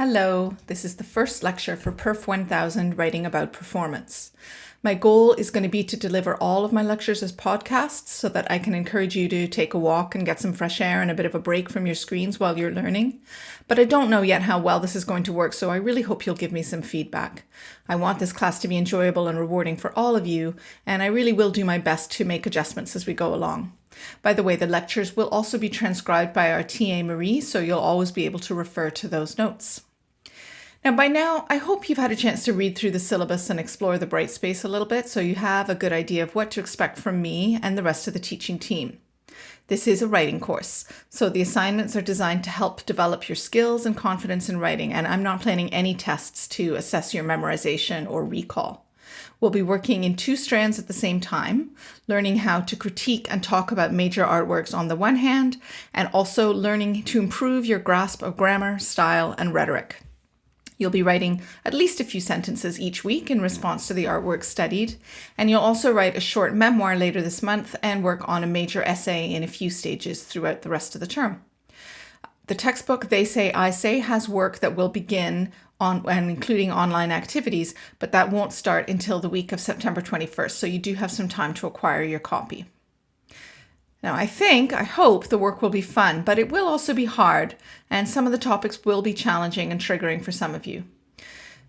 Hello, this is the first lecture for Perf 1000 Writing About Performance. My goal is going to be to deliver all of my lectures as podcasts so that I can encourage you to take a walk and get some fresh air and a bit of a break from your screens while you're learning. But I don't know yet how well this is going to work, so I really hope you'll give me some feedback. I want this class to be enjoyable and rewarding for all of you, and I really will do my best to make adjustments as we go along. By the way, the lectures will also be transcribed by our TA Marie, so you'll always be able to refer to those notes. Now, by now, I hope you've had a chance to read through the syllabus and explore the Brightspace a little bit, so you have a good idea of what to expect from me and the rest of the teaching team. This is a writing course, so the assignments are designed to help develop your skills and confidence in writing, and I'm not planning any tests to assess your memorization or recall. We'll be working in two strands at the same time, learning how to critique and talk about major artworks on the one hand, and also learning to improve your grasp of grammar, style, and rhetoric. You'll be writing at least a few sentences each week in response to the artwork studied, and you'll also write a short memoir later this month and work on a major essay in a few stages throughout the rest of the term. The textbook They Say, I Say has work that will begin on and including online activities, but that won't start until the week of September 21st, so you do have some time to acquire your copy. Now, I hope the work will be fun, but it will also be hard, and some of the topics will be challenging and triggering for some of you.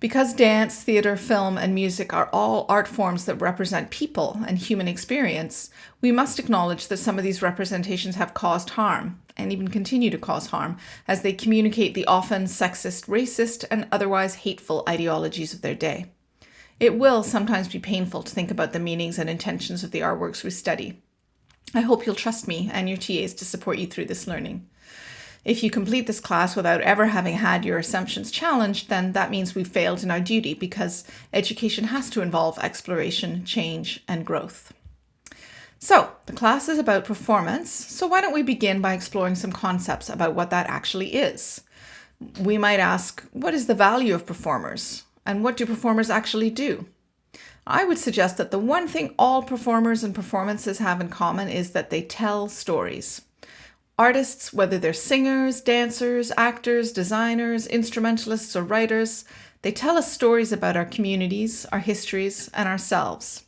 Because dance, theater, film, and music are all art forms that represent people and human experience, we must acknowledge that some of these representations have caused harm, and even continue to cause harm, as they communicate the often sexist, racist, and otherwise hateful ideologies of their day. It will sometimes be painful to think about the meanings and intentions of the artworks we study. I hope you'll trust me and your TAs to support you through this learning. If you complete this class without ever having had your assumptions challenged, then that means we've failed in our duty, because education has to involve exploration, change, and growth. So, the class is about performance, so why don't we begin by exploring some concepts about what that actually is? We might ask, what is the value of performers? And what do performers actually do? I would suggest that the one thing all performers and performances have in common is that they tell stories. Artists, whether they're singers, dancers, actors, designers, instrumentalists, or writers, they tell us stories about our communities, our histories, and ourselves.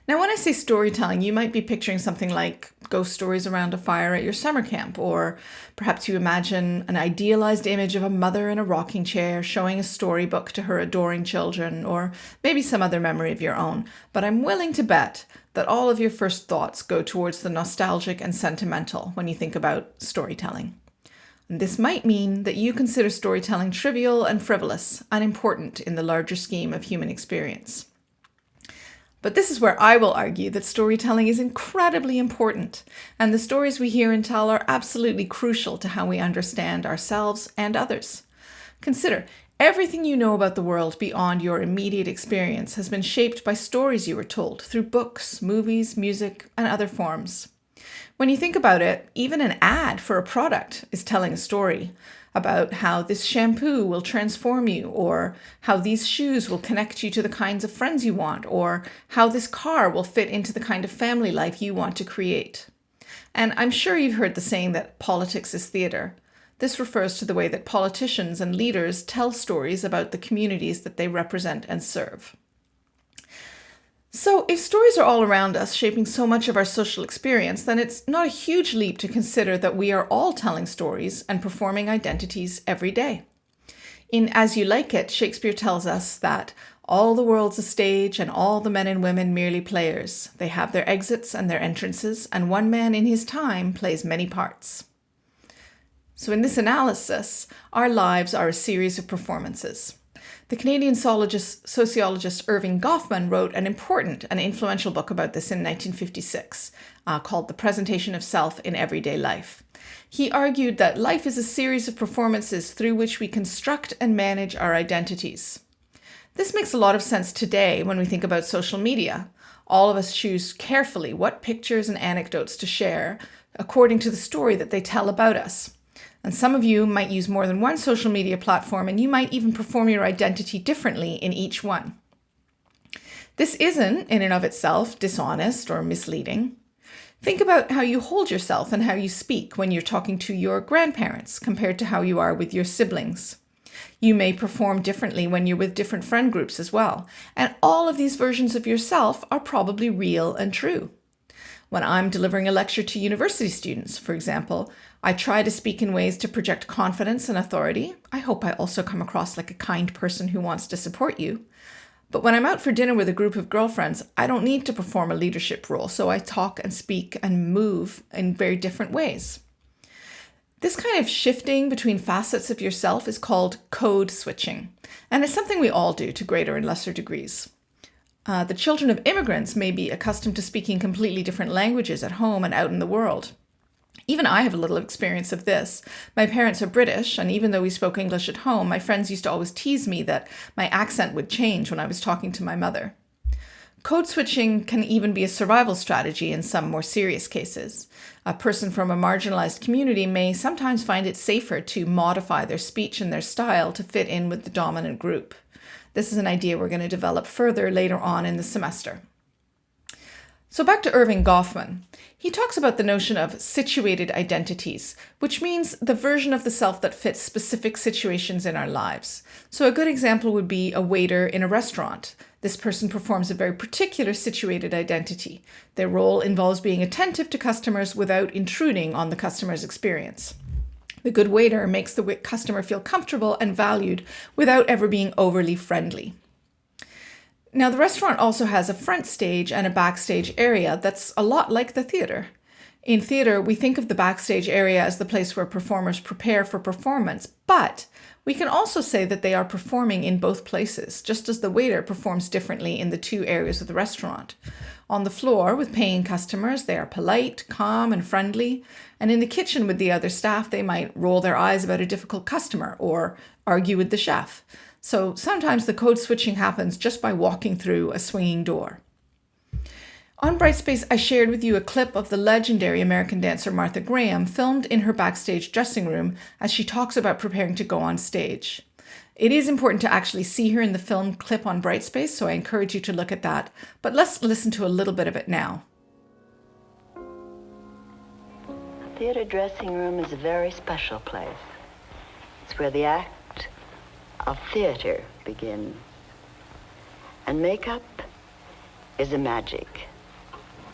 Now, when I say storytelling, you might be picturing something like ghost stories around a fire at your summer camp, or perhaps you imagine an idealized image of a mother in a rocking chair showing a storybook to her adoring children, or maybe some other memory of your own. But I'm willing to bet that all of your first thoughts go towards the nostalgic and sentimental when you think about storytelling. And this might mean that you consider storytelling trivial and frivolous, unimportant in the larger scheme of human experience. But this is where I will argue that storytelling is incredibly important, and the stories we hear and tell are absolutely crucial to how we understand ourselves and others. Consider, everything you know about the world beyond your immediate experience has been shaped by stories you were told through books, movies, music, and other forms. When you think about it, even an ad for a product is telling a story about how this shampoo will transform you, or how these shoes will connect you to the kinds of friends you want, or how this car will fit into the kind of family life you want to create. And I'm sure you've heard the saying that politics is theater. This refers to the way that politicians and leaders tell stories about the communities that they represent and serve. So if stories are all around us, shaping so much of our social experience, then it's not a huge leap to consider that we are all telling stories and performing identities every day. In As You Like It, Shakespeare tells us that all the world's a stage and all the men and women merely players. They have their exits and their entrances, and one man in his time plays many parts. So in this analysis, our lives are a series of performances. The Canadian sociologist Irving Goffman wrote an important and influential book about this in 1956, called The Presentation of Self in Everyday Life. He argued that life is a series of performances through which we construct and manage our identities. This makes a lot of sense today when we think about social media. All of us choose carefully what pictures and anecdotes to share according to the story that they tell about us. And some of you might use more than one social media platform, and you might even perform your identity differently in each one. This isn't, in and of itself, dishonest or misleading. Think about how you hold yourself and how you speak when you're talking to your grandparents compared to how you are with your siblings. You may perform differently when you're with different friend groups as well. And all of these versions of yourself are probably real and true. When I'm delivering a lecture to university students, for example, I try to speak in ways to project confidence and authority. I hope I also come across like a kind person who wants to support you. But when I'm out for dinner with a group of girlfriends, I don't need to perform a leadership role, so I talk and speak and move in very different ways. This kind of shifting between facets of yourself is called code switching, and it's something we all do to greater and lesser degrees. The children of immigrants may be accustomed to speaking completely different languages at home and out in the world. Even I have a little experience of this. My parents are British, and even though we spoke English at home, my friends used to always tease me that my accent would change when I was talking to my mother. Code switching can even be a survival strategy in some more serious cases. A person from a marginalized community may sometimes find it safer to modify their speech and their style to fit in with the dominant group. This is an idea we're going to develop further later on in the semester. So back to Erving Goffman. He talks about the notion of situated identities, which means the version of the self that fits specific situations in our lives. So a good example would be a waiter in a restaurant. This person performs a very particular situated identity. Their role involves being attentive to customers without intruding on the customer's experience. The good waiter makes the customer feel comfortable and valued without ever being overly friendly. Now, the restaurant also has a front stage and a backstage area that's a lot like the theater. In theater, we think of the backstage area as the place where performers prepare for performance, but we can also say that they are performing in both places, just as the waiter performs differently in the two areas of the restaurant. On the floor with paying customers, they are polite, calm, and friendly. And in the kitchen with the other staff, they might roll their eyes about a difficult customer or argue with the chef. So sometimes the code switching happens just by walking through a swinging door. On Brightspace, I shared with you a clip of the legendary American dancer Martha Graham filmed in her backstage dressing room as she talks about preparing to go on stage. It is important to actually see her in the film clip on Brightspace, so I encourage you to look at that. But let's listen to a little bit of it now. A theater dressing room is a very special place. It's where the act of theater begins. And makeup is a magic.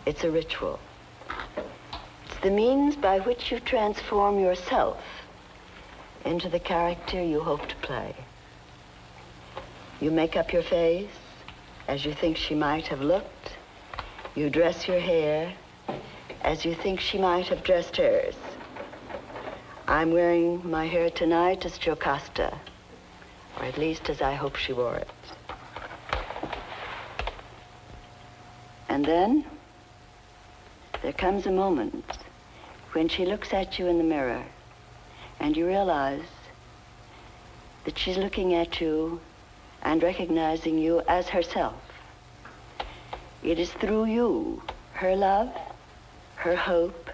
It's a ritual. It's the means by which you transform yourself into the character you hope to play. You make up your face as you think she might have looked. You dress your hair as you think she might have dressed hers. I'm wearing my hair tonight as Jocasta, or at least as I hope she wore it. And then there comes a moment when she looks at you in the mirror and you realize that she's looking at you and recognizing you as herself. It is through you, her love, her hope,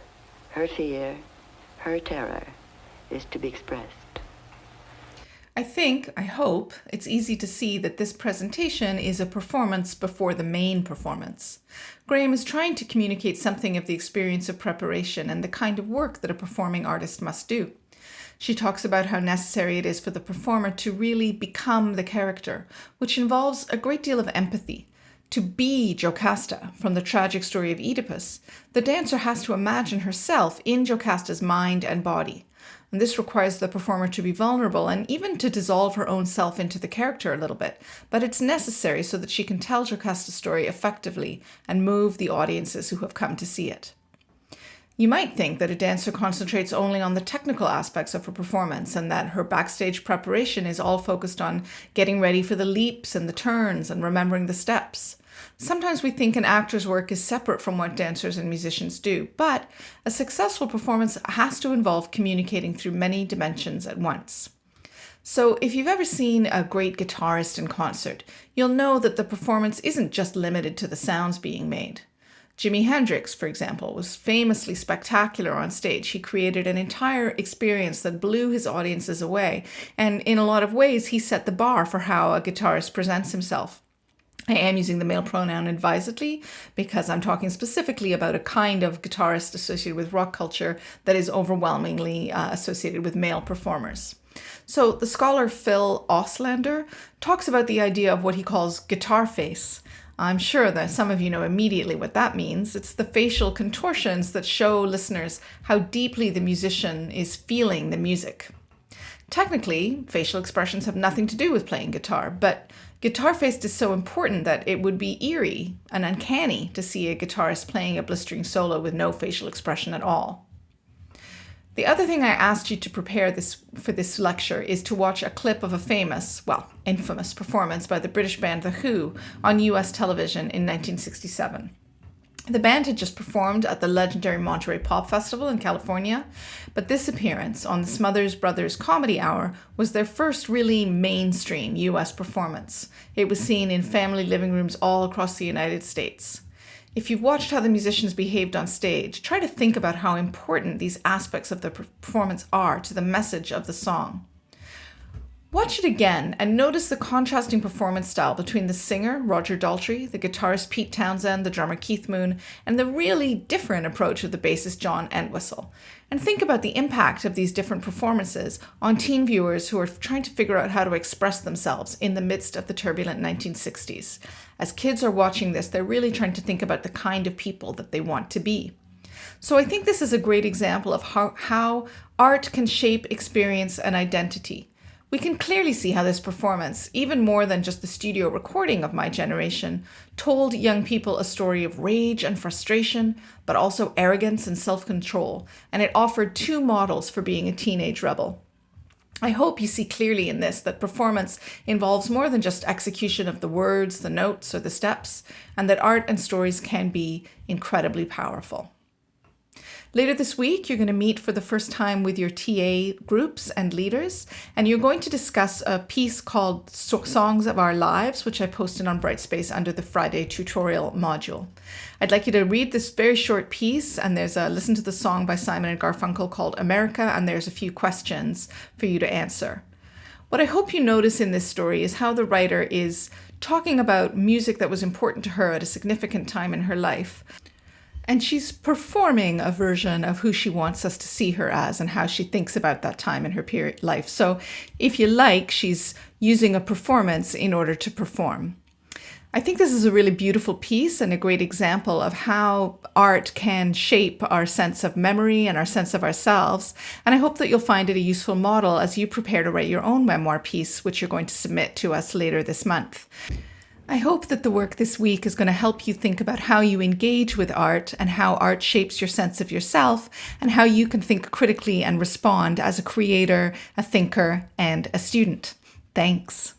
her fear, her terror is to be expressed. I hope, it's easy to see that this presentation is a performance before the main performance. Graham is trying to communicate something of the experience of preparation and the kind of work that a performing artist must do. She talks about how necessary it is for the performer to really become the character, which involves a great deal of empathy. To be Jocasta from the tragic story of Oedipus, the dancer has to imagine herself in Jocasta's mind and body. And this requires the performer to be vulnerable and even to dissolve her own self into the character a little bit. But it's necessary so that she can tell Jocasta's story effectively and move the audiences who have come to see it. You might think that a dancer concentrates only on the technical aspects of her performance and that her backstage preparation is all focused on getting ready for the leaps and the turns and remembering the steps. Sometimes we think an actor's work is separate from what dancers and musicians do, but a successful performance has to involve communicating through many dimensions at once. So if you've ever seen a great guitarist in concert, you'll know that the performance isn't just limited to the sounds being made. Jimi Hendrix, for example, was famously spectacular on stage. He created an entire experience that blew his audiences away, and in a lot of ways, he set the bar for how a guitarist presents himself. I am using the male pronoun advisedly because I'm talking specifically about a kind of guitarist associated with rock culture that is overwhelmingly associated with male performers. So the scholar Phil Auslander talks about the idea of what he calls guitar face. I'm sure that some of you know immediately what that means. It's the facial contortions that show listeners how deeply the musician is feeling the music. Technically, facial expressions have nothing to do with playing guitar, but guitar face is so important that it would be eerie and uncanny to see a guitarist playing a blistering solo with no facial expression at all. The other thing I asked you to prepare for this lecture is to watch a clip of a famous, infamous performance by the British band The Who on US television in 1967. The band had just performed at the legendary Monterey Pop Festival in California, but this appearance on the Smothers Brothers Comedy Hour was their first really mainstream US performance. It was seen in family living rooms all across the United States. If you've watched how the musicians behaved on stage, try to think about how important these aspects of the performance are to the message of the song. Watch it again and notice the contrasting performance style between the singer, Roger Daltrey, the guitarist Pete Townsend, the drummer Keith Moon, and the really different approach of the bassist John Entwistle. And think about the impact of these different performances on teen viewers who are trying to figure out how to express themselves in the midst of the turbulent 1960s. As kids are watching this, they're really trying to think about the kind of people that they want to be. So I think this is a great example of how art can shape experience and identity. We can clearly see how this performance, even more than just the studio recording of My Generation, told young people a story of rage and frustration, but also arrogance and self-control, and it offered two models for being a teenage rebel. I hope you see clearly in this that performance involves more than just execution of the words, the notes, or the steps, and that art and stories can be incredibly powerful. Later this week, you're going to meet for the first time with your TA groups and leaders, and you're going to discuss a piece called Songs of Our Lives, which I posted on Brightspace under the Friday tutorial module. I'd like you to read this very short piece, and there's a listen to the song by Simon and Garfunkel called America, and there's a few questions for you to answer. What I hope you notice in this story is how the writer is talking about music that was important to her at a significant time in her life. And she's performing a version of who she wants us to see her as and how she thinks about that time in her life. So if you like, she's using a performance in order to perform. I think this is a really beautiful piece and a great example of how art can shape our sense of memory and our sense of ourselves. And I hope that you'll find it a useful model as you prepare to write your own memoir piece, which you're going to submit to us later this month. I hope that the work this week is going to help you think about how you engage with art and how art shapes your sense of yourself and how you can think critically and respond as a creator, a thinker, and a student. Thanks.